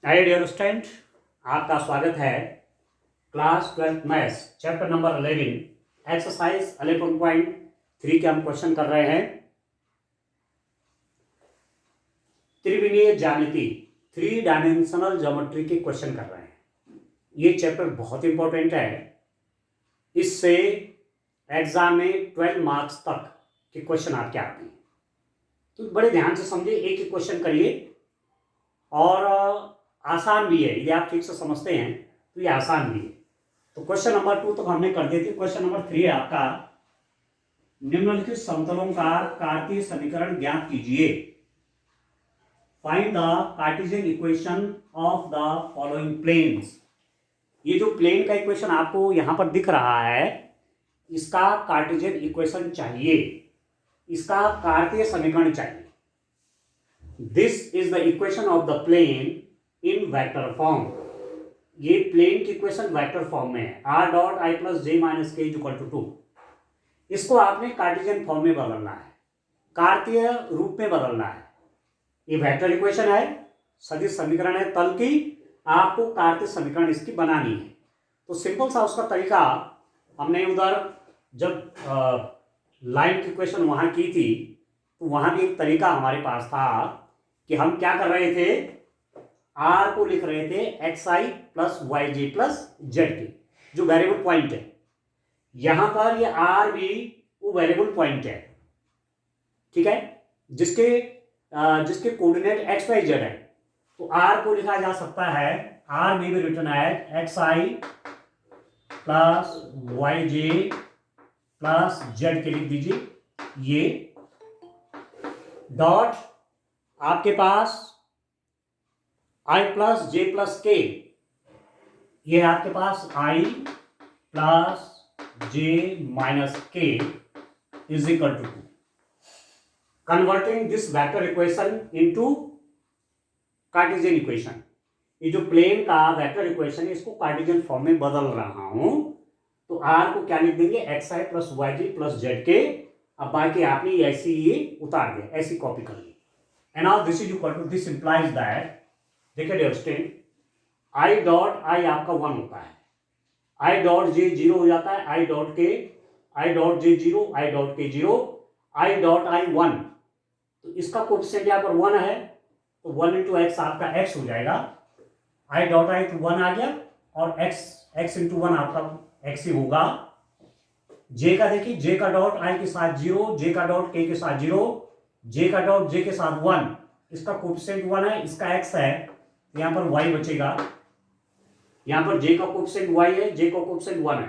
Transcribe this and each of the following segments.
Hi dear student, आपका स्वागत है class 12th maths chapter number 11 exercise 11.3 के हम क्वेश्चन कर रहे हैं। त्रिविमीय ज्यामिति 3 डायमेंशनल ज्योमेट्री के क्वेश्चन कर रहे हैं। ये चैप्टर बहुत इंपॉर्टेंट है। इससे एग्जाम में 12 मार्क्स तक के क्वेश्चन आपके आते हैं, तो बड़े ध्यान से समझिए, एक एक क्वेश्चन करिए। और आसान भी है, यदि आप ठीक से समझते हैं तो ये आसान भी है। तो क्वेश्चन नंबर 2 तक हमने कर दिए थे। क्वेश्चन नंबर 3 है आपका, निम्नलिखित समतलों का कार्तीय समीकरण ज्ञात कीजिए। Find the cartesian equation of the following planes. ये जो प्लेन का इक्वेशन आपको यहां पर दिख रहा है, इसका कार्टेशियन इक्वेशन चाहिए, इसका कार्तीय समीकरण चाहिए। This is the equation of the plane in vector form. ये प्लेन की इक्वेशन वेक्टर फॉर्म में है, r dot i plus j minus k equal to 2। इसको आपने कार्टेशियन फॉर्म में बदलना है, कार्तीय रूप में बदलना है। ये वेक्टर इक्वेशन है, सदिश समीकरण है तल की, आपको कार्तीय समीकरण इसकी बनानी है। तो सिंपल सा उसका तरीका, हमने उधर जब लाइन की इक्वेशन वहां की थी, तो वहां भी एक तरीका हमारे पास था कि हम क्या कर रहे थे, आर को लिख रहे थे x i plus y j plus z के, जो वेरिएबल पॉइंट है। यहां पर ये आर भी वो वेरिएबल पॉइंट है, ठीक है, जिसके कोऑर्डिनेट एक्स वाई जेड है। तो आर को लिखा जा सकता है, आर में भी रिटर्न है x i plus y j plus z k लिख दीजिए। ये डॉट आपके पास i plus j plus k, ये आपके पास i plus j minus k is equal to 2। Converting this vector equation into cartesian equation. ये जो प्लेन का वेक्टर इक्वेशन है, इसको कार्टेशियन फॉर्म में बदल रहा हूं। तो r को क्या लिख देंगे, x i plus Y ji plus z के। अब बाकी आपने ऐसी ये उतार दिया, ऐसी कॉपी कर ली। And now this is equal to, this implies that, देखिए dear student, I dot I आपका 1 होता है, आई डॉट जे 0 हो जाता है, I dot J 0, I dot के 0, आई डॉट आई 1। तो इसका कोएफिशिएंट यहाँ पर 1 है, तो 1 इंटू एक्स आपका x हो जाएगा। आई डॉट आई तो 1 आ गया, और x इंटू 1 आपका x ही होगा। j का देखिए, j का डॉट i के साथ 0, j का डॉट k के साथ 0, j का डॉट j के साथ 1। इसका कोएफिशिएंट 1 है, इसका x है, यहां पर y बचेगा। यहां पर j का कोएफिशिएंट y है, j का कोएफिशिएंट 1 है,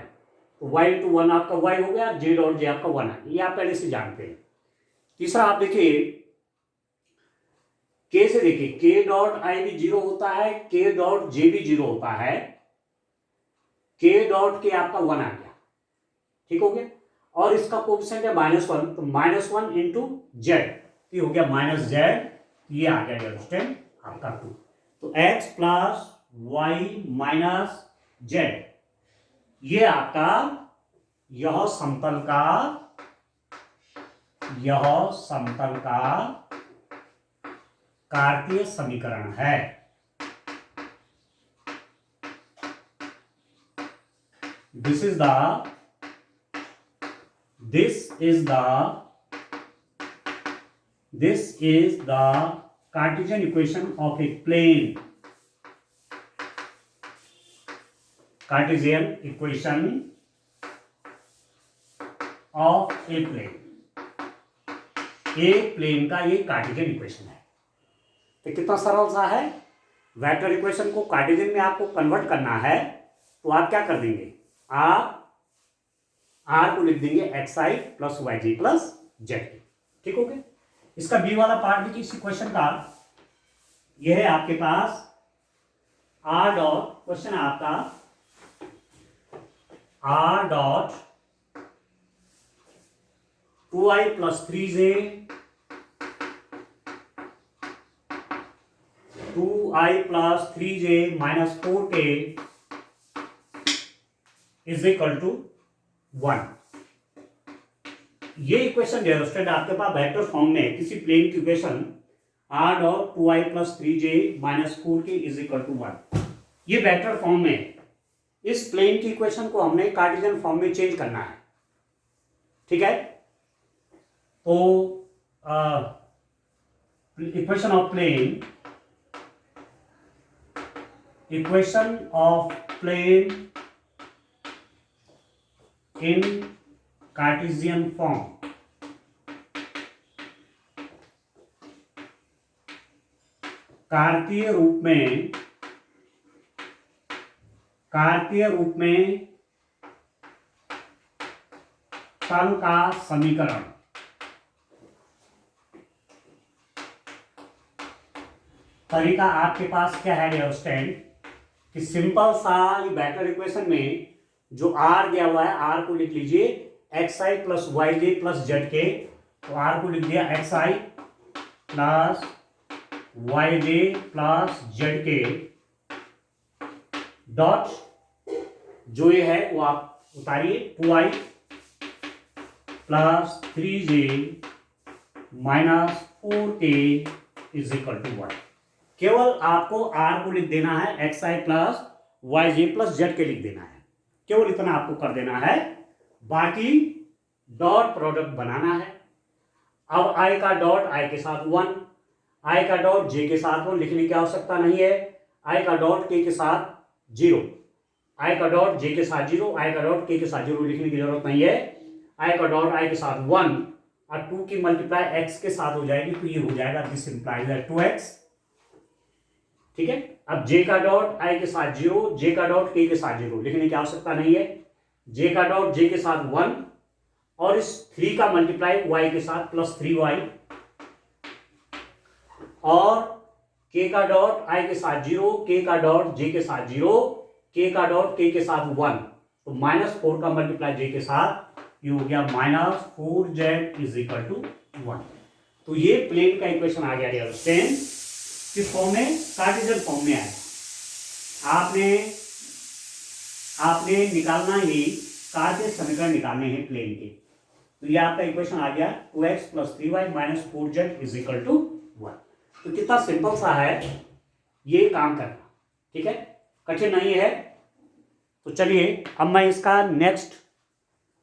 तो y इंटू 1 आपका y हो गया, j डॉट j आपका 1 है। ये आप पहले से जानते हैं। तीसरा आप देखिए, k से देखिए, k डॉट i भी 0 होता है, k डॉट j भी 0 होता है, k डॉट k आपका 1 आ गया, ठीक हो गया। और इसका कोएफिशिएंट है -1, तो -1 इंटू जेड, ये हो गया माइनस जेड, ये आ गया डियर स्टूडेंट आपका 2। तो x plus y minus z, ये आपका यह समतल का कार्तीय समीकरण है। This is the cartesian equation of a plane. Cartesian equation of a plane, एक प्लेन का ये कार्टेशियन इक्वेशन है। तो कितना सरल सा है। वेक्टर इक्वेशन को कार्टेशियन में आपको कन्वर्ट करना है, तो आप क्या कर देंगे, आप r को लिख देंगे x i plus Y ji plus Z, ठीक हो गया। इसका बी वाला पार्ट देखिए इस इक्वेशन का, यह है आपके पास r डॉट, क्वेश्चन है आपका r dot 2i plus 3j 2i plus 3j minus 4k is equal to 1। ये इक्वेशन डियर स्टूडेंट आपके पास वेक्टर फॉर्म में किसी प्लेन की equation r dot 2i plus 3j minus 4k is equal to 1। ये vector form में है। इस plane की इक्वेशन को हमने कार्टेशियन फॉर्म में चेंज करना है, ठीक है। तो equation of plane in cartesian form, कार्तीय रूप में तल का समीकरण। तरीका आपके पास क्या है डियर स्टूडेंट कि सिंपल सा वेक्टर इक्वेशन में जो आर दिया हुआ है, आर को लिख लीजिए xi plus y j plus z k. तो आर को लिख दिया xi plus y j plus z k dot, जो ये है वो आप उतारिए 2i plus 3j minus 4k is equal to 1। केवल आपको आर को लिख देना है xi plus y j plus z k लिख देना है, केवल इतना आपको कर देना है, बाकी डॉट प्रोडक्ट बनाना है। अब i का डॉट i के साथ 1, i का डॉट j के साथ 1 लिखने की आवश्यकता नहीं है, i का डॉट k के साथ 0, i का डॉट j के साथ 0, i का डॉट k के साथ 0 लिखने की जरूरत नहीं है। i का डॉट i के साथ 1 और 2 की मल्टीप्लाई x के साथ हो जाएगी, तो ये हो जाएगा दिस इंप्लाइज 2x, ठीक है। अब j का डॉट i के साथ 0, j का डॉट k के साथ 0 लिखने की आवश्यकता नहीं है, j का डॉट j के साथ 1 और इस 3 का मल्टीप्लाई y के साथ प्लस 3y और k का डॉट i के साथ 0, k का डॉट j के साथ 0, k का डॉट k के साथ 1, तो माइनस 4 का मल्टीप्लाई j के साथ, ये हो गया minus 4z is equal to 1। तो ये प्लेन का इक्वेशन आ गया डियर स्टूडेंट, किस फॉर्म में, कार्टेशियन फॉर्म में आया। आपने निकालना ही, कार्तीय समीकरण निकालने हैं प्लेन के। तो ये आपका इक्वेशन आ गया 2x plus 3y minus 4z is equal to 1। तो कितना सिंपल सा है ये काम करना, ठीक है, कठिन नहीं है। तो चलिए अब मैं इसका नेक्स्ट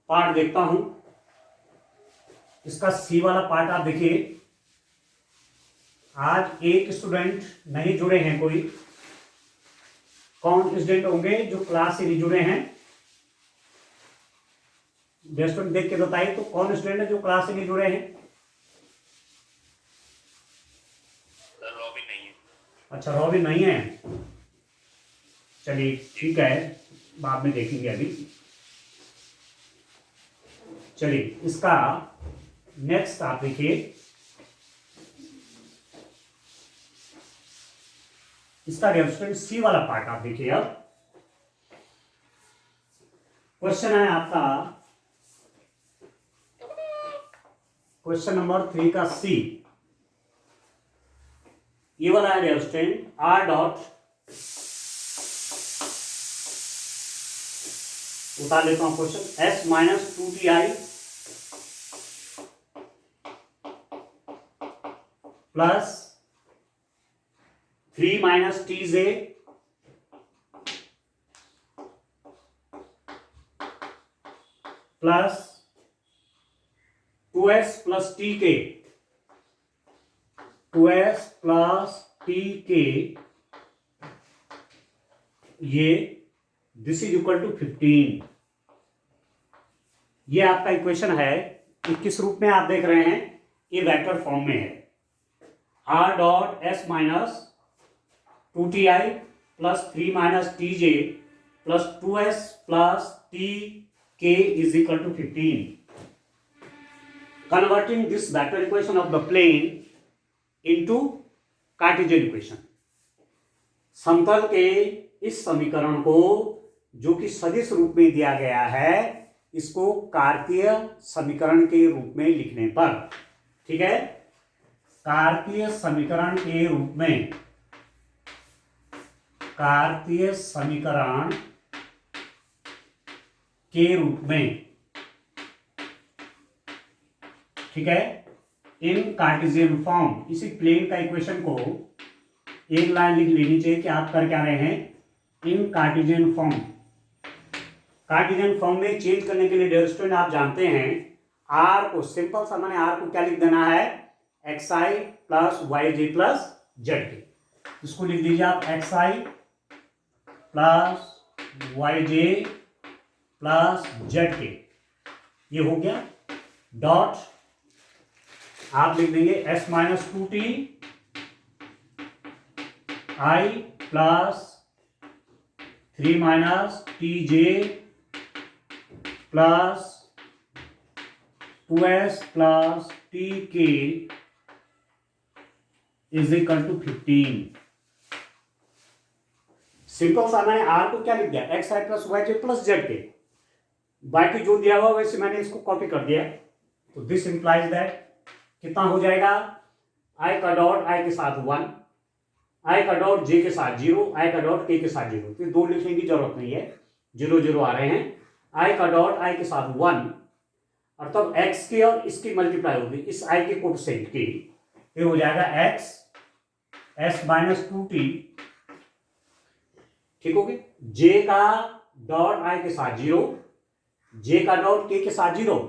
पार्ट देखता हूं। इसका सी वाला पार्ट आप देखिए। आज एक स्टूडेंट नहीं जुड़े हैं, कोई कौन स्टूडेंट होंगे जो क्लास से नहीं जुड़े हैं, स्टूडेंट देख के बताइए। तो कौन स्टूडेंट है जो क्लास से नहीं जुड़े हैं? रॉबिन नहीं है। अच्छा रॉबिन नहीं है, चलिए ठीक है, बाद में देखेंगे अभी। चलिए इसका नेक्स्ट आप देखिए, इसका स्टूडेंट सी वाला पार्ट आप देखिए। अब क्वेश्चन है आपका क्वेश्चन नंबर 3 का सी, ये वाला है स्टूडेंट आर डॉट, उतार लेता हूं question, S minus 2ti plus 3 minus tj plus 2s plus tk, 2s plus tk, ये दिस इज इक्वल टू 15। ये आपका इक्वेशन है, किस रूप में आप देख रहे हैं, ये वेक्टर फॉर्म में है। r dot s minus 2ti plus 3 minus tj plus 2s plus tk is equal to 15. Converting this vector equation of the plane into Cartesian equation. समतल के इस समीकरण को जो कि सदिश रूप में दिया गया है, इसको कार्तीय समीकरण के रूप में लिखने पर, ठीक है, कार्तीय समीकरण के रूप में, कार्तीय समीकरण के रूप में, ठीक है, इन कार्टेशियन फॉर्म। इसी प्लेन का इक्वेशन को एक लाइन लिख लेनी चाहिए कि आप कर क्या रहे हैं, इन कार्टेशियन फॉर्म। कार्टेशियन फॉर्म में चेंज करने के लिए डियर स्टूडेंट आप जानते हैं आर को, सिंपल सा मैंने आर को क्या लिख देना है, x i plus y j plus z के। इसको लिख दीजिए आप x i plus y j plus z के, ये हो गया। डॉट आप लिख देंगे एस माइनस 2t आई प्लस 3 माइनस टी जे प्लस 2s प्लस टी के इज इक्वल टू 15। सिंपल सा मैंने आर को क्या लिख दिया, x i plus y j plus z के, बाकी जो दिया हुआ वैसे मैंने इसको कॉपी कर दिया। तो दिस इंप्लाइज दैट कितना हो जाएगा, आई का डॉट आई के साथ 1, आई का डॉट जे के साथ 0, आई का डॉट के साथ 0, तो दो लिखने की जरूरत नहीं है, 0 0 आ रहे हैं। आई का डॉट आई के साथ 1 और तब एक्स की और इसकी मल्टीप्लाई होगी इस आई के कोएफिशिएंट की, ये हो जाएगा एक्स एस माइनस 2t, ठीक हो गया। जे का डॉट आई के साथ 0, जे का डॉट के साथ 0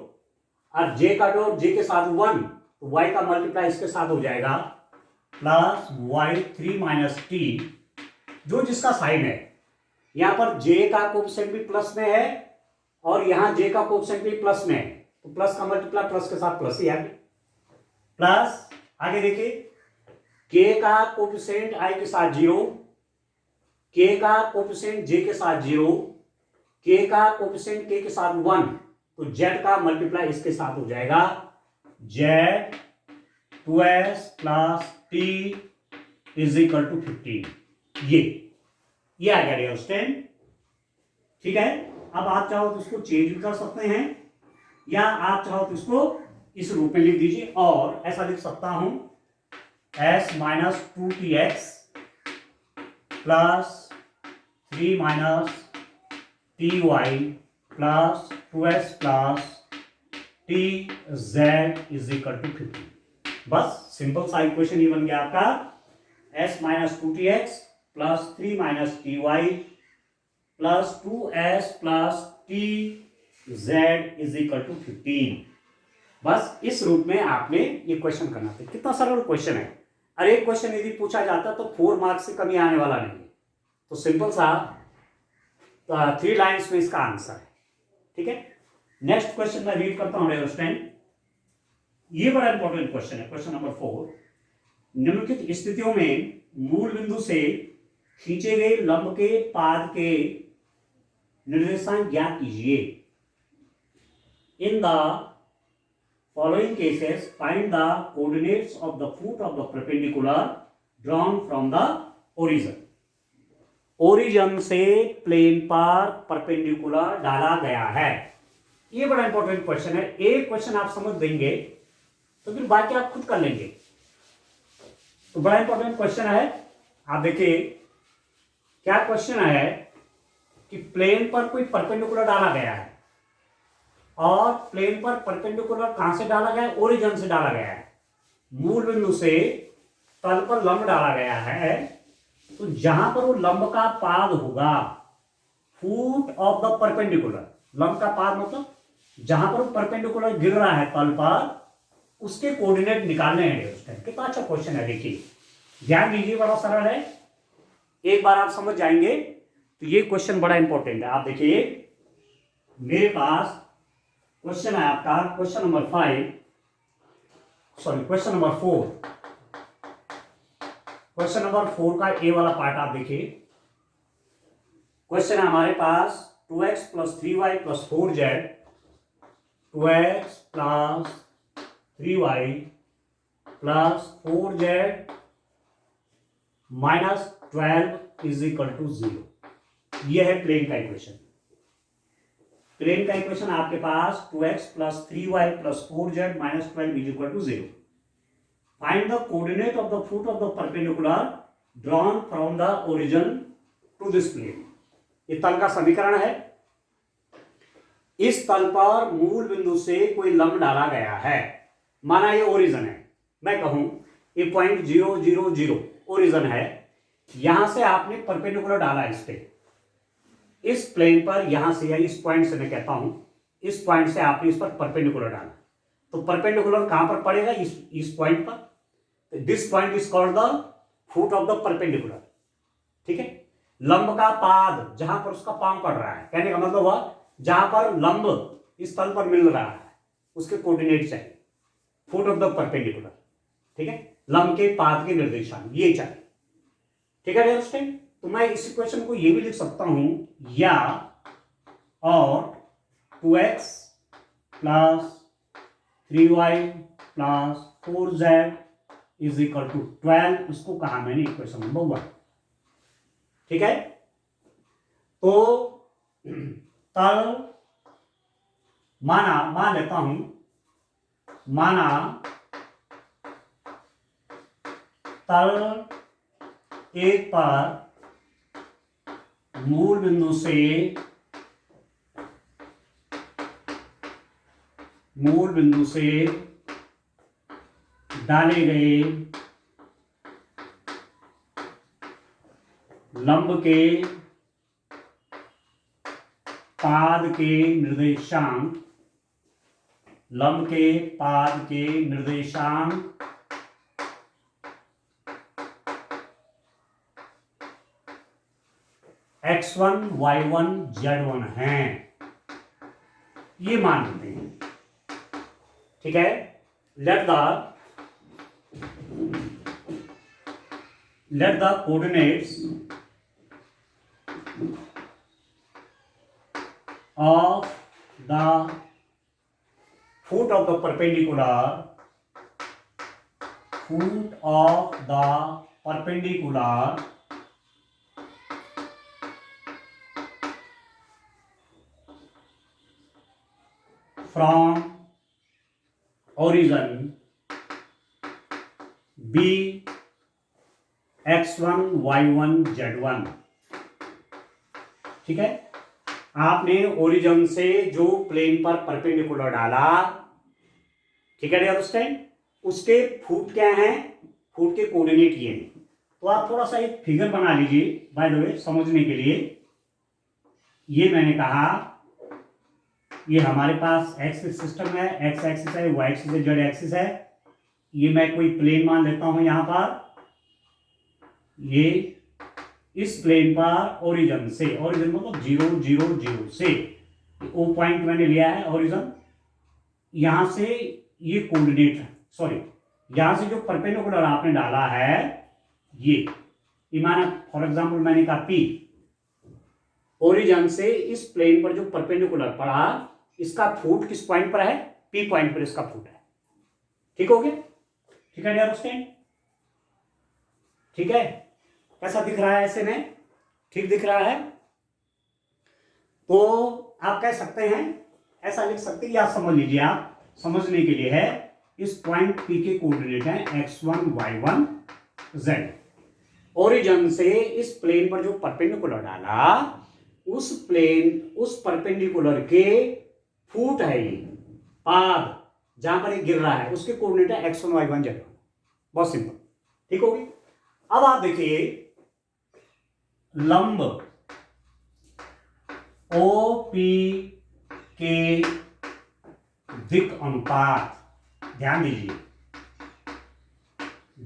और जे का डॉट जे के साथ 1, तो y का मल्टीप्लाई इसके साथ हो जाएगा प्लस वाई 3 माइनस टी, जो जिसका साइन है। यहां पर j का कोएफिशिएंट भी प्लस में है और यहां j का कोएफिशिएंट भी प्लस में है, तो प्लस का मल्टीप्लाई प्लस के साथ प्लस ही है। प्लस आगे देखिए k का कोएफिशिएंट i के साथ 0, k का कोएफिशिएंट j के साथ 0, k का कोएफिशिएंट k के साथ 1, तो z का मल्टीप्लाई इसके साथ हो जाएगा z 2s plus t is equal to 15। ये आ गया डियर स्टूडेंट, ठीक है। अब आप चाहो तो इसको चेंज भी कर सकते हैं या आप चाहो तो इसको इस रूप में लिख दीजिए, और ऐसा लिख सकता हूं s minus 2tx plus 3 minus t y plus 2s plus t z is equal to 15। बस सिंपल सा इक्वेशन ये बन गया आपका s minus 2tx plus 3 minus t y plus 2s plus t z is equal to 15। बस इस रूप में आपने ये क्वेश्चन करना था। कितना सरल क्वेश्चन है, और एक क्वेश्चन यदि पूछा जाता तो 4 मार्क्स से कमी आने वाला नहीं है। तो सिंपल सा 3 लाइन्स में इसका आंसर है, ठीक है। नेक्स्ट क्वेश्चन मैं रीड करता हूं डियर स्टूडेंट, ये बड़ा इंपॉर्टेंट क्वेश्चन है। क्वेश्चन नंबर 4, निम्नलिखित स्थितियों में मूल बिंदु से खींचे गए लंब के पाद के निर्देशांक ज्ञात कीजिए। In the following cases find the coordinates of the foot of the perpendicular drawn from the origin. Origin से प्लेन पर परपेंडिकुलर डाला गया है। ये बड़ा इंपॉर्टेंट क्वेश्चन है। एक क्वेश्चन आप समझ देंगे तो फिर बाकी आप खुद कर लेंगे। तो बड़ा इंपॉर्टेंट क्वेश्चन है। आप देखिए क्या क्वेश्चन है कि प्लेन पर कोई परपेंडिकुलर डाला गया है, और प्लेन पर परपेंडिकुलर कहां से डाला गया है, ओरिजिन से डाला गया है। मूल बिंदु से तल पर लंब डाला गया है, तो जहां पर वो लंब का पाद होगा, फुट ऑफ द परपेंडिकुलर, लंब का पाद मतलब जहां पर वो परपेंडिकुलर गिर रहा है तल पर, उसके कोऑर्डिनेट निकालने हैं। कितना अच्छा क्वेश्चन है, देखिए ध्यान दीजिए, बड़ा सरल है। एक बार आप समझ जाएंगे तो ये क्वेश्चन बड़ा इंपॉर्टेंट है। आप देखिए मेरे पास क्वेश्चन है आपका, क्वेश्चन नंबर 4। क्वेश्चन नंबर 4 का ए वाला पार्ट आप देखिए। क्वेश्चन है हमारे पास 2x plus 3y plus 4z, 2x plus 3y plus 4z minus 12 is equal to 0। यह है प्लेन का इक्वेशन। प्लेन का इक्वेशन आपके पास 2x plus 3y plus 4z minus 12 is equal to 0। Find the coordinate of the foot of the perpendicular drawn from the origin to this plane. ये तल का समीकरण है। इस तल पर मूल बिंदु से कोई लंब डाला गया है, माना ये ओरिजिन है, मैं कहूं ये पॉइंट 0 0 0 ओरिजिन है, यहां से आपने परपेंडिकुलर डाला इस पे, इस प्लेन पर, यहां से या इस पॉइंट से मैं कहता हूं, इस पॉइंट से आपने इस पर परपेंडिकुलर डाला, तो परपेंडिकुलर कहां पर पड़ेगा, इस पॉइंट पर। This point is called the foot of the perpendicular, ठीक है। लंब का पाद, जहां पर उसका पांव पड़ रहा है, कहने का मतलब हुआ जहां पर लंब इस तल पर मिल रहा है उसके कोऑर्डिनेट चाहिए, फुट ऑफ द परपेंडिकुलर, ठीक है, लंब के पाद के निर्देशांक ये चाहिए, ठीक है अंडरस्टैंड। तो मैं इस इक्वेशन को ये भी लिख सकता हूं, या और 2x plus 3y plus 4z is equal to 12, इसको कहा मैंने इक्वेशन नंबर 1, ठीक है। तो तल मान लेता हूं, माना तल एक पर मूल बिंदु से डाले गए लंब के पाद के निर्देशांक, लंब के पाद के निर्देशांक x1 y1 z1 हैं, ये मान लेते हैं, ठीक है। Let the coordinates of the foot of the perpendicular from origin be x1 y1 z1, ठीक है। आपने ओरिजिन से जो प्लेन पर परपेंडिकुलर डाला, ठीक है अंडरस्टैंड, उसके फुट क्या हैं, फुट के कोऑर्डिनेट ये हैं। तो आप थोड़ा सा एक फिगर बना लीजिए बाय द वे समझने के लिए। ये मैंने कहा ये हमारे पास एक्सिस सिस्टम है, एक्स एक्सिस है, वाई एक्सिस है, जेड एक्सिस है। ये मैं कोई प्लेन मान लेता हूं यहां पर, ये इस प्लेन पर ओरिजिन से, ओरिजिन मतलब 0 0 0 से, ओ पॉइंट मैंने लिया है ओरिजिन, यहां से ये कोऑर्डिनेट है, सॉरी यहां से जो परपेंडिकुलर आपने डाला है ये माना फॉर एग्जांपल मैंने कहा पी, ओरिजिन से इस प्लेन पर जो परपेंडिकुलर पड़ा इसका फुट किस पॉइंट पर है, पी पॉइंट पर इसका फुट है, ठीक हो गया, ठीक है अंडरस्टैंड, ठीक है। कैसा दिख रहा है ऐसे में, ठीक दिख रहा है। तो आप कह सकते हैं, ऐसा लिख सकते हैं, या समझ लीजिए आप समझने के लिए है, इस पॉइंट पी के कोऑर्डिनेट है x1 y1 z, ओरिजिन से इस प्लेन पर जो परपेंडिकुलर डाला उस परपेंडिकुलर के फुट है ये पाद, जहां पर ये गिर रहा है उसके कोऑर्डिनेट है x1 y1 z1, बहुत सिंपल, ठीक हो गई। अब आप देखिए लंब OP के दिक् अनुपात, ध्यान दीजिए,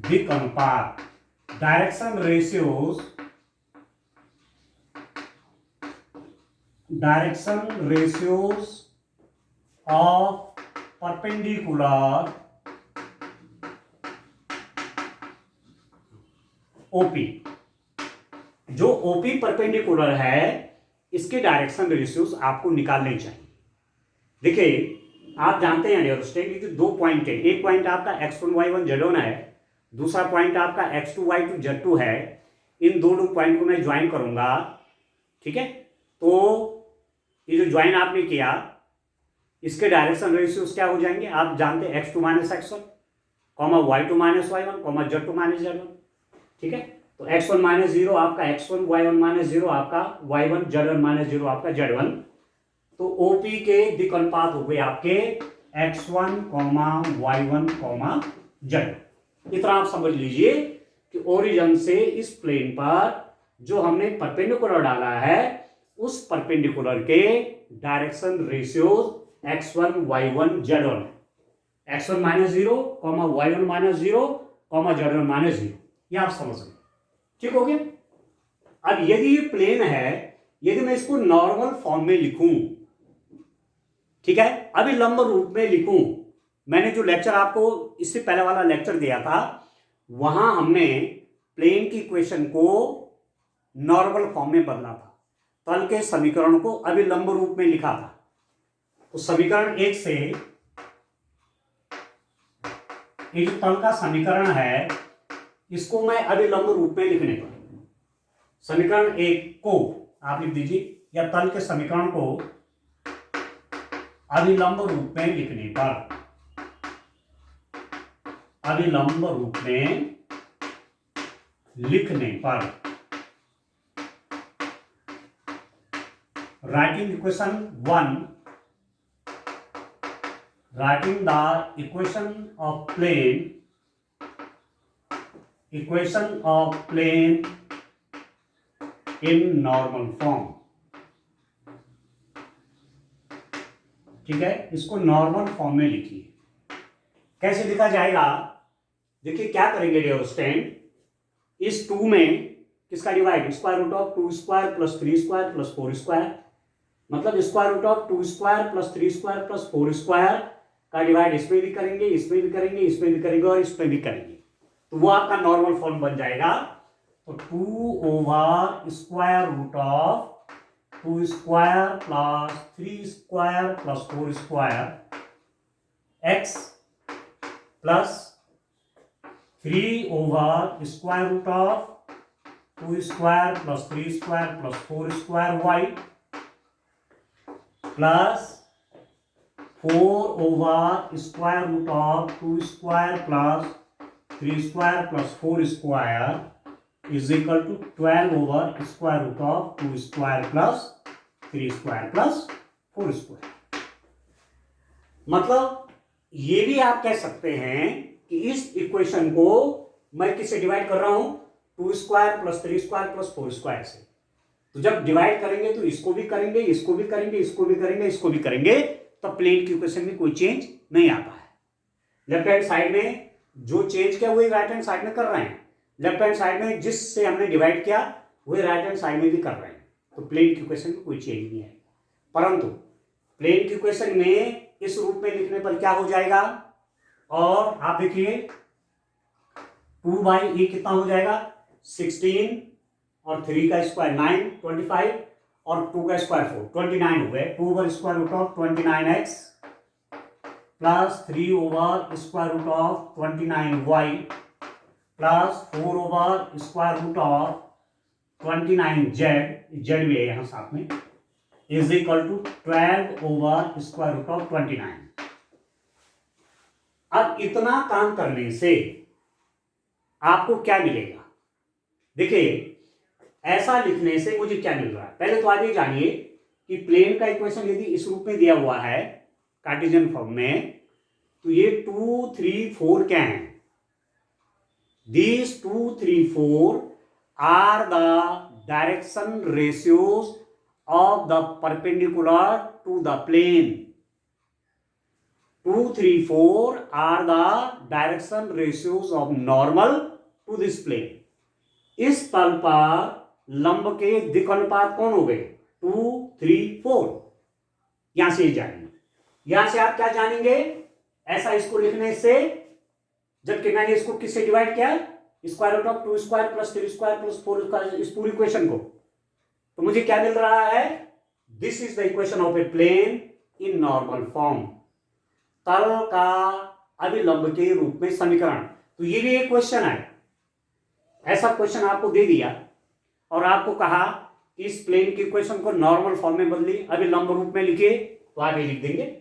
दिक् अनुपात, direction ratios of perpendicular OP, जो OP परपेंडिकुलर है इसके डायरेक्शन रेशियोज आपको निकालने चाहिए। देखिए आप जानते हैं अंडरस्टैंड, ये दो पॉइंट है, एक पॉइंट आपका x1 y1 z1 है, दूसरा पॉइंट आपका x2 y2 z2 है। इन दोनों पॉइंट को मैं ज्वाइन करूंगा, ठीक है। तो ये जो ज्वाइन आपने किया इसके डायरेक्शन रेशियोज क्या हो जाएंगे, आप जानते हैं x2 minus x1 comma y2 minus y1 comma z2 minus z1, ठीक है। तो x1 माइनस 0 आपका x1, y1 माइनस 0 आपका y1, z1 माइनस 0 आपका z1। तो OP के दिक् अनुपात हो गए आपके x1, y1, जेड। इतना आप समझ लीजिए कि ओरिजिन से इस प्लेन पर जो हमने परपेंडिकुलर डाला है उस परपेंडिकुलर के direction ratios x1 y1 z1, x1 -0, y1 -0, z1 -0, ये आप समझ गए। ठीक हो गया। अब यदि ये प्लेन है, यदि मैं इसको नॉर्मल फॉर्म में लिखूं, ठीक है, अभी लंब रूप में लिखूं, मैंने जो लेक्चर आपको इससे पहले वाला लेक्चर दिया था वहां हमने प्लेन की इक्वेशन को नॉर्मल फॉर्म में बदला था, तल के समीकरण को अभिलंब रूप में लिखा था। तो समीकरण 1 से ये जो तल का समीकरण है इसको मैं अभिलंब रूप में लिखने पर, समीकरण 1 को आप लिख दीजिए, या तल के समीकरण को अभिलंब रूप में लिखने पर, अभिलंब रूप में लिखने पर, writing equation 1, writing the equation of plane in normal form, ठीक है, इसको नॉर्मल फॉर्म में लिखिए। कैसे लिखा जाएगा, देखिए क्या करेंगे डियर स्टूडेंट, इस 2 में किसका divide, square root of 2 square plus 3 square plus 4 square, मतलब square root of 2 square plus 3 square plus 4 square का डिवाइड इसमें भी करेंगे, इसमें भी करेंगे, इसमें भी करेंगे और इसमें भी करेंगे, तो वो आपका नॉर्मल फॉर्म बन जाएगा। तो 2 over square root of 2 square plus 3 square plus 4 square x plus 3 over square root of 2 square plus 3 square plus 4 square y plus 4 over square root of 2 square plus 3 square plus 4 square is equal to 12 over square root of 2 square plus 3 square plus 4 square. मतलब ये भी आप कह सकते हैं कि इस equation को मैं किससे डिवाइड कर रहा हूं, 2 square plus 3 square plus 4 square से। तो जब डिवाइड करेंगे तो इसको भी करेंगे, इसको भी करेंगे, इसको भी करेंगे, इसको भी करेंगे, तो प्लेन की इक्वेशन में कोई चेंज नहीं आता है। लेफ्ट हैंड साइड में जो चेंज किया वही राइट हैंड साइड में कर रहे हैं, लेफ्ट हैंड साइड में जिससे हमने डिवाइड किया वही राइट हैंड साइड में भी कर रहे हैं, तो प्लेन की इक्वेशन में कोई चेंज नहीं आएगा। परंतु प्लेन की इक्वेशन में इस रूप में लिखने पर क्या हो जाएगा, और आप देखिए 2/a कितना हो जाएगा, 16 और 3 का स्क्वायर 9, 25 और 2 का स्क्वायर 4, 29 हो गए। 2 over square root of 29x plus 3 over square root of 29y plus 4 over square root of 29z, Z भी है यहां साथ में, is equal to 12 over square root of 29। अब इतना काम करने से आपको क्या मिलेगा, देखिए ऐसा लिखने से मुझे क्या मिल रहा है। पहले तो आप ये जानिए कि प्लेन का इक्वेशन यदि इस रूप में दिया हुआ है कार्टेशियन फॉर्म में, तो ये 2, 3, 4 क्या है, these 2, 3, 4 are the direction ratios of the perpendicular to the plane. 2, 3, 4 are the direction ratios of normal to this plane. इस तल पर लंब के दिक् अनुपात कौन हो गए, 2, 3, 4। यहां से जानेंगे, यहां से आप क्या जानेंगे, ऐसा इसको लिखने से, जबकि मैंने इसको किससे डिवाइड किया, square root of 2 square plus 3 square plus 4 square, इस पूरी इक्वेशन को, तो मुझे क्या मिल रहा है, this is the equation of a plane in normal form, तल का अभिलंब के रूप में समीकरण। तो ये भी एक क्वेश्चन है, ऐसा क्वेश्चन आपको दे दिया और आपको कहा कि इस प्लेन की इक्वेशन को नॉर्मल फॉर्म में बदलिए, अभिलंब रूप में लिखिए, तो आप ये लिख देंगे।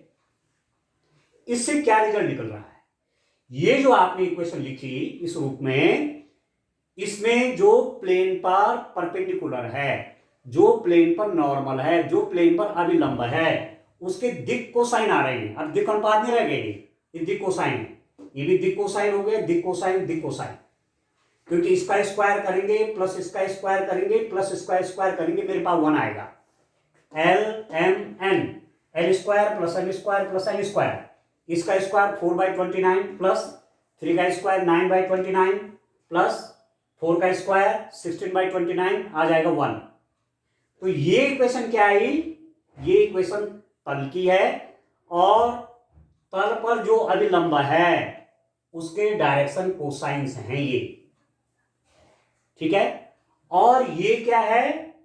इससे क्या रिजल्ट निकल रहा है, ये जो आपने इक्वेशन लिखी इस रूप में, इसमें जो प्लेन पर परपेंडिकुलर है, जो प्लेन पर नॉर्मल है, जो प्लेन पर अभिलंब है, उसके दिक् कोसाइन आ रहे हैं। अब दिक् अनुपात नहीं रह गए, ये दिक् कोसाइन, ये भी दिक कोसाइन हो गया, दिक कोसाइन दिक कोसाइन, क्योंकि इसका स्क्वायर करेंगे प्लस इसका स्क्वायर करेंगे प्लस इसका स्क्वायर करेंगे, मेरे पास 1 आएगा। L m n, l square plus n square plus n square, इसका स्क्वायर 4/29 प्लस 3 का स्क्वायर 9/29 प्लस 4 का स्क्वायर 16/29 आ जाएगा 1। तो ये इक्वेशन क्या आई? ये इक्वेशन तल की है और तल पर जो अभिलंब है उसके डायरेक्शन कोसाइंस हैं ये, ठीक है। और ये क्या है?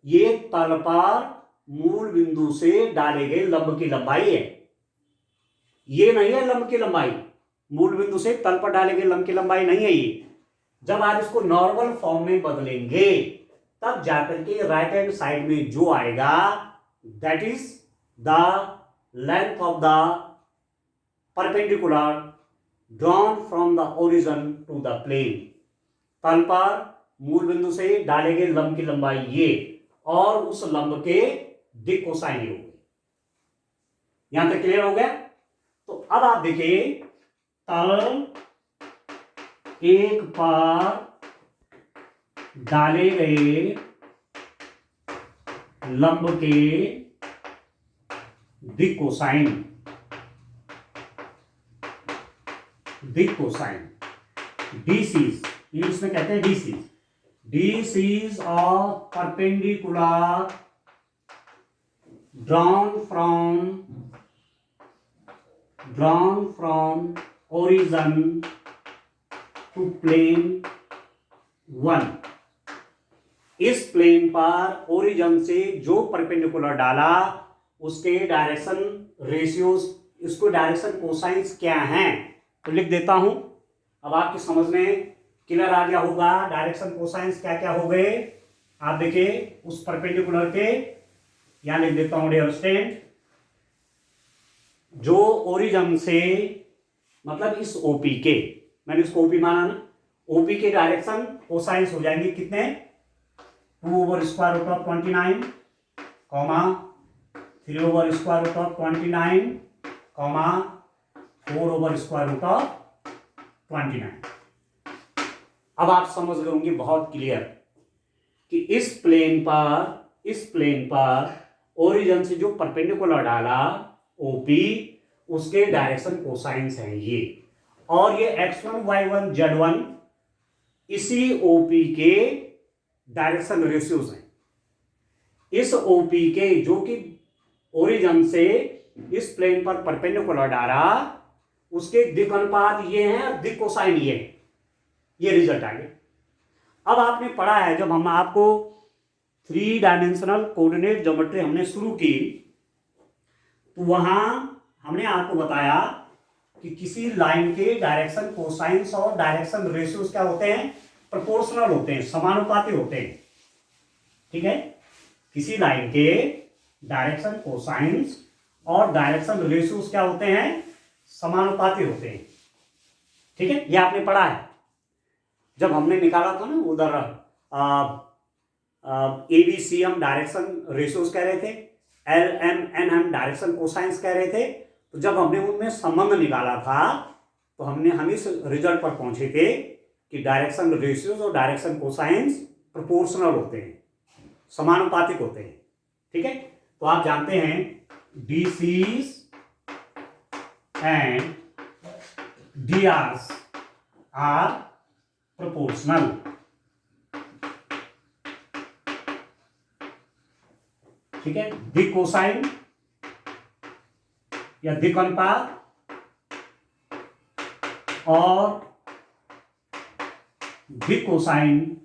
ये तल पर मूल बिंदु से डाले गए लंब की लंबाई है। ये नहीं है लंब की लंबाई, मूल बिंदु से तल पर डाले गए लंब की लंबाई नहीं है ये। जब आप इसको नॉर्मल फॉर्म में बदलेंगे तब जाकर के राइट हैंड साइड में जो आएगा that is the length of the perpendicular drawn from the origin to the plane. तल पर मूल बिंदु से डाले गए लंब की लंबाई ये, और उस लंब के दिक कोसाइन ये हो गई। यहां तक क्लियर हो गया? तो अब आप देखिए, तल एक पर डाले गए लंब के दिक कोसाइन, दिक कोसाइन डीसीज, इसमें कहते हैं DCs, DCs of perpendicular drawn from origin to plane 1। इस प्लेन पर ओरिजिन से जो परपेंडिकुलर डाला उसके डायरेक्शन रेशियोज, इसको डायरेक्शन कोसाइंस क्या हैं, तो लिख देता हूं। अब आपकी समझ में क्लियर आ गया होगा डायरेक्शन कोसाइंस क्या क्या हो गए। आप देखिए उस परपेंडिकुलर के, यहां लिख देता हूं डियर स्टूडेंट, जो ओरिजिन से मतलब इस ओपी के, मैंने इसको ओपी माना ना, ओपी के डायरेक्शन कोसाइंस हो जाएंगे कितने? 2/√29 कॉमा 3/√29 कॉमा 4/√29। अब आप समझ गए होंगे बहुत क्लियर कि इस प्लेन पर ओरिजिन से जो परपेंडिकुलर डाला ओपी, उसके डायरेक्शन कोसाइंस हैं ये, और ये x1 y1 z1 इसी ओपी के डायरेक्शन रेशियोज हैं। इस ओपी के जो कि ओरिजिन से इस प्लेन पर परपेंडिकुलर डाला उसके दिक अनुपात ये हैं और दिक कोसाइन ये रिजल्ट आ गया। अब आपने पढ़ा है, जब हम आपको 3 डायमेंशनल कोऑर्डिनेट ज्योमेट्री हमने शुरू की तो वहां हमने आपको बताया कि किसी लाइन के डायरेक्शन कोसाइंस और डायरेक्शन रेशियोज क्या होते हैं? प्रोपोर्शनल होते हैं, समानुपाती होते हैं, ठीक है। किसी लाइन के डायरेक्शन कोसाइंस और डायरेक्शन रेशियोज क्या होते हैं? समानुपाती होते हैं, ठीक है। ये आपने पढ़ा है जब हमने निकाला था ना उधर ABC हम डायरेक्शन रेशियोज कह रहे थे, LMN हम डायरेक्शन कोसाइंस कह रहे थे। तो जब हमने उनमें संबंध निकाला था तो हम इस रिजल्ट पर पहुंचे थे कि डायरेक्शन रेशियोज और डायरेक्शन कोसाइंस प्रोपोर्शनल होते हैं, समानुपातिक होते हैं, ठीक है। तो आप जानते हैं DCs and DRs are proportional, ठीक है। दिक कोसाइन या दिक अनुपात और दिक कोसाइन,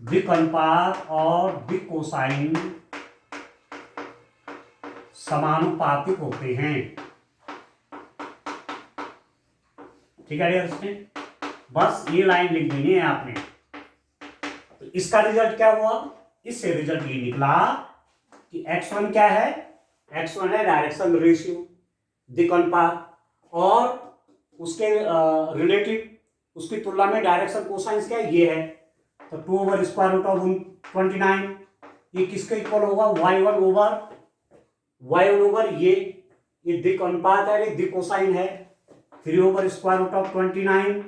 दिक अनुपात और दिक कोसाइन समानुपातिक होते हैं, ठीक है। इसमें बस ये लाइन लिख देनी है आपने। तो इसका रिजल्ट क्या हुआ? इससे रिजल्ट ये निकला कि x1 क्या है? x1 है डायरेक्शन रेशियो, दिक अनुपात, और उसके रिलेटिव उसकी तुलना में डायरेक्शन कोसाइंस क्या है? ये है। तो 2/√29 ये किसके इक्वल होगा? y1 ओवर ये दिक अनुपात है, ये दिक कोसाइन है, 3 over square root of 29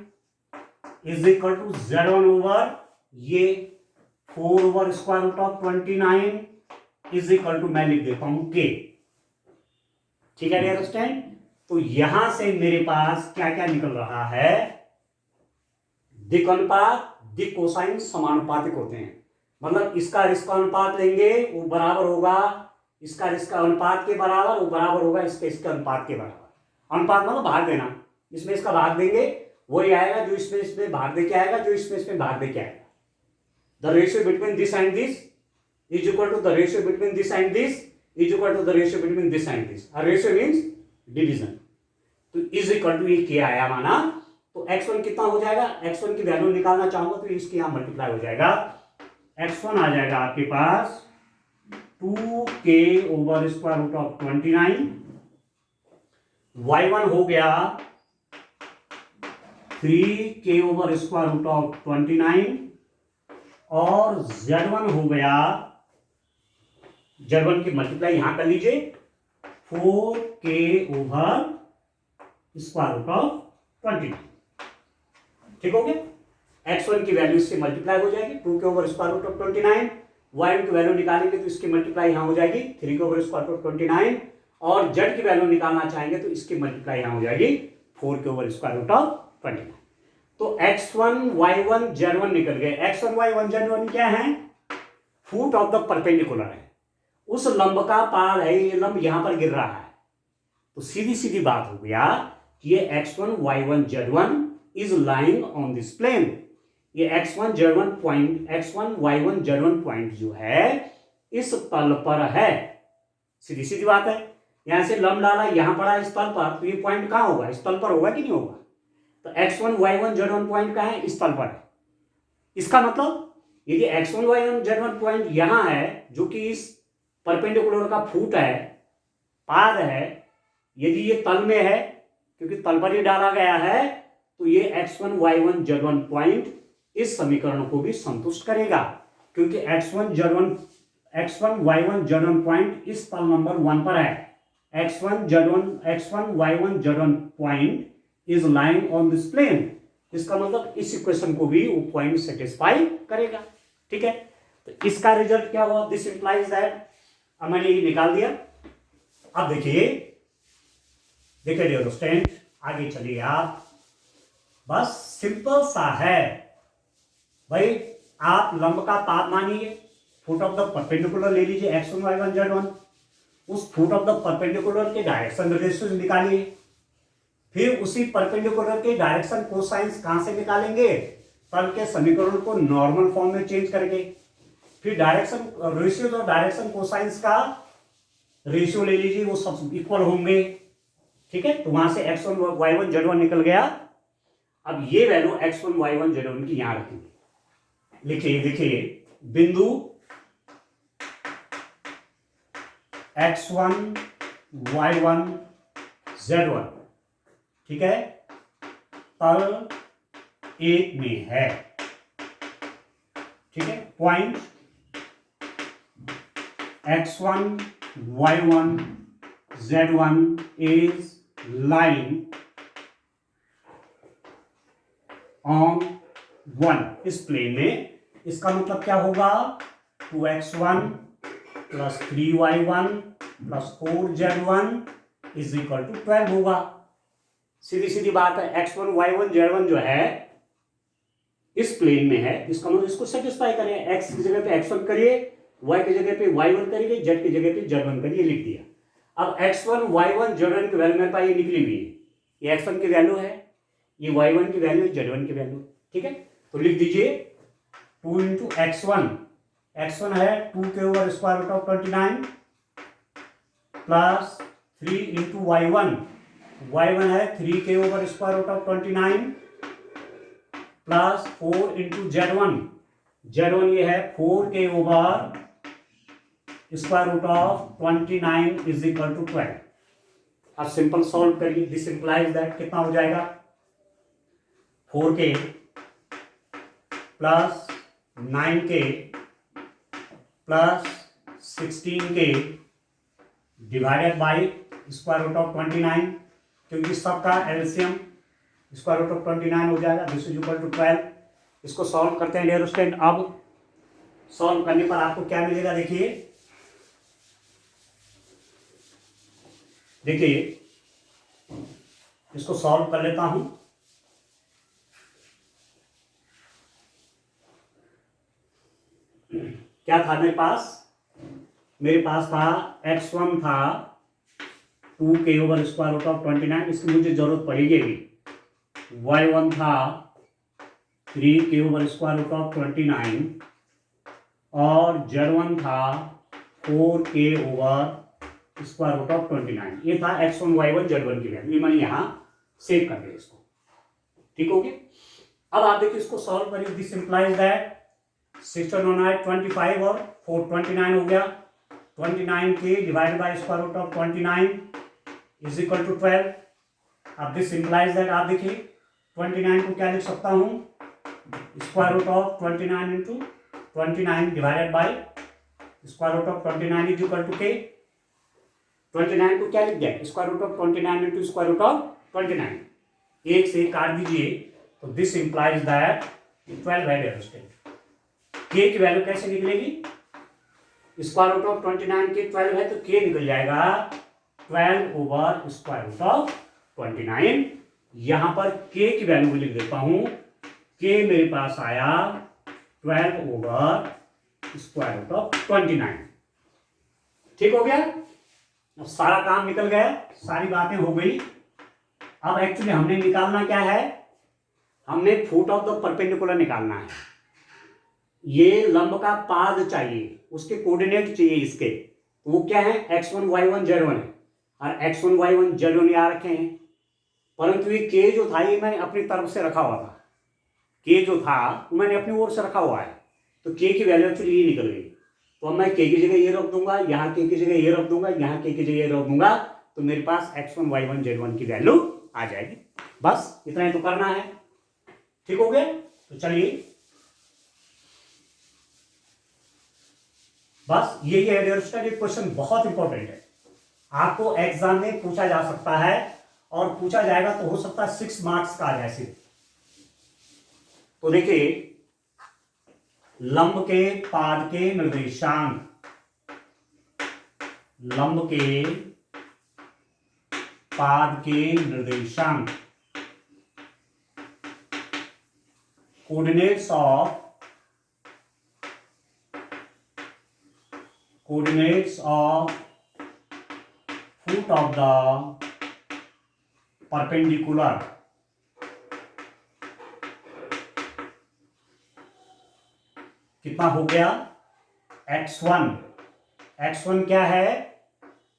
is equal to Z1 over ये 4 over square root of 29 is equal to, मैं लिख देता हूं K। ठीक है, अंडरस्टैंड। तो यहां से मेरे पास क्या क्या निकल रहा है, दिक् अनुपात, दिक् कोसाइन समानुपातिक होते हैं। मतलब इसका इसका अनुपात लेंगे वो बराबर होगा इसका इसका अनुपात के बराबर, वो बराबर होगा इसके अनुपात के बराबर। अनुपात मतलब भाग देना, इसमें इसका भाग देंगे वही आएगा जो इसमें भाग दे के आएगा, जो इसमें भाग दे के आएगा। The ratio between this and this is equal to the ratio between this and this is equal to the ratio between this and this. Ratio means division. तो इज इक्वल टू ये क्या आया माना, तो x1 कितना हो जाएगा, x1 की वैल्यू निकालना चाहूंगा तो इसके यहां मल्टीप्लाई हो जाएगा। x1 आ जाएगा आपके पास 2k over square root of 29, y1 हो गया 3k over square root of 29 और z1 हो गया, z1 की मल्टीप्लाई यहां कर लीजिए 4k over square root of 29। ठीक हो गया। x1 की वैल्यू इससे मल्टीप्लाई हो जाएगी 2 के over square root of 29, y1 की वैल्यू निकालेंगे तो इसकी मल्टीप्लाई यहां हो जाएगी 3 के ओवर स्क्वायर रूट ऑफ 29 और z की वैल्यू निकालना चाहेंगे तो इसकी मल्टीप्लाई यहां हो जाएगी 4 के ओवर स्क्वायर रूट ऑफ 29। तो x1 y1 z1 निकल गए। x1 y1 z1 क्या है, फुट ऑफ द परपेंडिकुलर है, उस लंब का पाद है, ये लंब यहां पर गिर रहा है। तो सीधी सीधी बात हो गया कि ये x1 y1 z1 is lying on this plane. ये x1 z1 point, x1 y1 z1 point जो है इस तल पर है। सीधी सीधी बात है, यहां से लंब डाला यहां पड़ा इस तल पर, तो ये पॉइंट कहां होगा, इस तल पर होगा कि नहीं होगा। तो x1 y1 z1 पॉइंट कहां है, इस तल पर है। इसका मतलब यदि x1 y1 z1 पॉइंट यहां है जो कि इस परपेंडिकुलर का फुट है, पाद है, यदि ये तल में है क्योंकि तल पर ही डाला गया है, तो ये x1 y1 z1 पॉइंट इस समीकरण को भी संतुष्ट करेगा क्योंकि x1 y1 z1 पॉइंट इस तल नंबर 1 पर है। x1 y1 z1 point is lying on this plane. इसका मतलब इस इक्वेशन को भी वो पॉइंट सेटिस्फाई करेगा। ठीक है, तो इसका रिजल्ट क्या हुआ, दिस इंप्लाइज दैट, अब मैंने ये निकाल दिया। अब देखिए डियर स्टूडेंट, आगे चलिए आप, बस सिंपल सा है भाई। आप लंब का पाद मानिए, फुट ऑफ द परपेंडिकुलर ले लीजिए x1 y1 z1, उस फुट ऑफ द परपेंडिकुलर के डायरेक्शन रेशियो निकालिए, फिर उसी परपेंडिकुलर के डायरेक्शन कोसाइंस कहां से निकालेंगे, तल के समीकरण को नॉर्मल फॉर्म में चेंज करके, फिर डायरेक्शन रेशियो और डायरेक्शन कोसाइंस का रेशियो ले लीजिए, वो सब इक्वल होंगे। ठीक है, तो वहां से x1 y1 z1 निकल गया। अब ये वैल्यू x1 y1 z1 की यहां रखेंगे, लिखिए, देखिए बिंदु x1 y1 z1, ठीक है, तल 1 में है। ठीक है, point x1 y1 z1 is lying on 1 इस प्लेन में। इसका मतलब क्या होगा, 2x1 plus 3y1 plus 4z1 is equal to 12 होगा। सीधी सीधी बात है, x1 y1 z1 जो है इस प्लेन में है, इसका मतलब इसको सेटिस्फाई करें। x की जगह पे x1 करिए, y की जगह पे y1 करिए, z की जगह पे z1 करिए, लिख दिया। अब x1 y1 z1 की वैल्यू मेरे पास ये निकली हुई है, ये x1 की वैल्यू है, ये y1 की वैल्यू, z1 की वैल्यू। ठीक है, तो लिख दीजिए 2 इंटू x1, x1 है 2 के over square root of 29 plus 3 into y1, y1 है 3 के over square root of 29 plus 4 into z1, z1 ये है 4 के over square root of 29 is equal to 12। अब सिंपल सॉल्व करिए, दिस इंप्लाइज दैट कितना हो जाएगा, 4k plus 9k plus 16k divided by square root of 29 क्योंकि सबका एलसीएम स्क्वायर रूट ऑफ 29 हो जाएगा, दिस इज इक्वल टू 12। इसको सॉल्व करते हैं डियर स्टूडेंट। अब सॉल्व करने पर आपको क्या मिलेगा, देखिए इसको सॉल्व कर लेता हूं। क्या था मेरे पास, था x1 था 2k over square root of 29, इसकी मुझे जरूरत पड़ेगी भी। y1 था 3k over square root of 29 और z1 था 4k over square root of 29। ये था x1 y1 z1 की वैल्यू, ये मैंने यहां सेव कर दिया इसको। ठीक हो गया। अब आप देखिए इसको सॉल्व करिए। दिस इंप्लाइज दैट 16 25 और 429 हो गया। 29k divided by square root of 29 is equal to 12। अब दिस इंप्लाइज दैट, आप देखिए 29 को क्या लिख सकता हूं, square root of 29 into 29 divided by square root of 29 is equal to k। 29 को क्या लिख दिया, square root of 29 into square root of 29, एक से काट दीजिए तो दिस इंप्लाइज दैट 12 है डियर स्टूडेंट। k की वैल्यू कैसे निकलेगी, स्क्वायर रूट ऑफ 29 के 12 है तो k निकल जाएगा 12 ओवर स्क्वायर रूट ऑफ 29। यहां पर k की वैल्यू लिख देता हूं, k मेरे पास आया 12 ओवर स्क्वायर रूट ऑफ 29। ठीक हो गया। अब सारा काम निकल गया, सारी बातें हो गई। अब एक्चुअली हमने निकालना क्या है, हमने फुट ऑफ द परपेंडिकुलर निकालना है। ये लंब का पाद चाहिए, उसके कोऑर्डिनेट चाहिए इसके, तो वो क्या है, x1 y1 z1 है और x1 y1 z1 यहाँ रखे हैं। परंतु ये k जो था ये मैंने अपनी तरफ से रखा हुआ था, k जो था वो मैंने अपनी ओर से रखा हुआ है, तो k की वैल्यू एक्चुअली ये निकल गई। तो अब मैं k की जगह ये रख दूंगा, यहाँ k की जगह ये रख दूंगा, यहाँ k की जगह ये रख दूंगा, तो मेरे पास x1 y1 z1 की वैल्यू आ जाएगी। बस इतना ही तो करना है। ठीक हो गया। तो चलिए बस यही है डियर स्टूडेंट। ये क्वेश्चन बहुत इंपॉर्टेंट है, आपको एग्जाम में पूछा जा सकता है और पूछा जाएगा तो हो सकता है 6 मार्क्स का आ जाए सिर्फ। तो देखिए लंब के पाद के निर्देशांक, लंब के पाद के निर्देशांक, coordinates of foot of the perpendicular कितना हो गया, x1 क्या है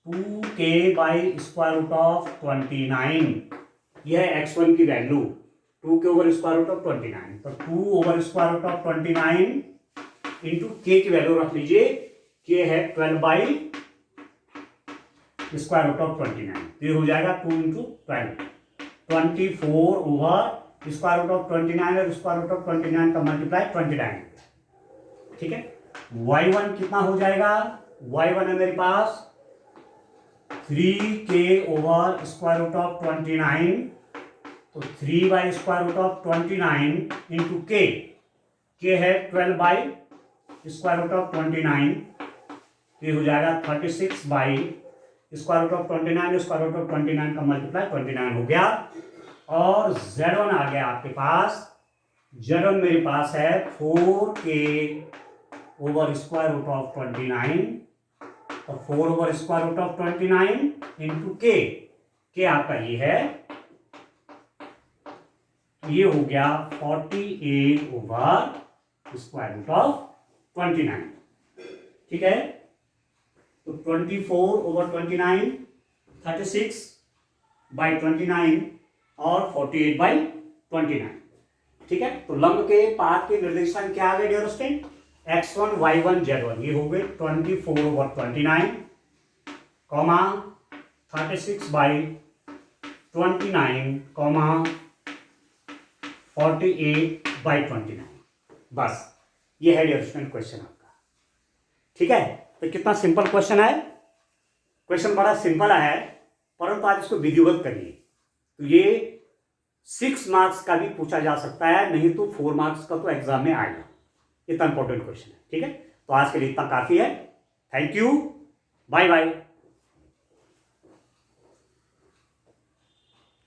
2k by square root of 29। यह है x1 की value 2k over square root of 29। तो 2 over square root of 29 into k की वैल्यू रख लीजिए, k है 12 बाई स्क्वायर रूट ऑफ 29, तो ये हो जाएगा 2 into 12 24 over square root of 29 और स्क्वायर रूट ऑफ 29 का मल्टीप्लाई 29। ठीक है। y1 कितना हो जाएगा, y1 है मेरे पास 3k over square root of 29, तो 3 by square root of 29 into k है 12 बाई स्क्वायर रूट ऑफ 29, ये हो जाएगा 36 by square root of 29, square root of 29 का मल्टीप्लाई 29 हो गया। और z1 आ गया आपके पास, z1 मेरे पास है 4k over square root of 29, तो 4 over square root of 29 into k आपका ये है, ये हो गया 48 ओवर स्क्वायर रूट ऑफ 29। ठीक है। तो 24 ओवर 29, 36 बाई 29 और 48 बाई 29। ठीक है। तो लंब के पाद के निर्देशांक क्या आ गए dear student, x1 y1 z1, ये हो गए 24 over 29 comma 36 by 29 comma 48 by 29। बस ये है डियर स्टूडेंट क्वेश्चन आपका। ठीक है। तो कितना सिंपल क्वेश्चन है, क्वेश्चन बड़ा सिंपल है, परंतु आप इसको विधिवत करिए। तो ये 6 मार्क्स का भी पूछा जा सकता है, नहीं तो 4 मार्क्स का तो एग्जाम में आएगा। इतना इंपॉर्टेंट क्वेश्चन है। ठीक है, तो आज के लिए इतना काफी है। Thank you, bye bye.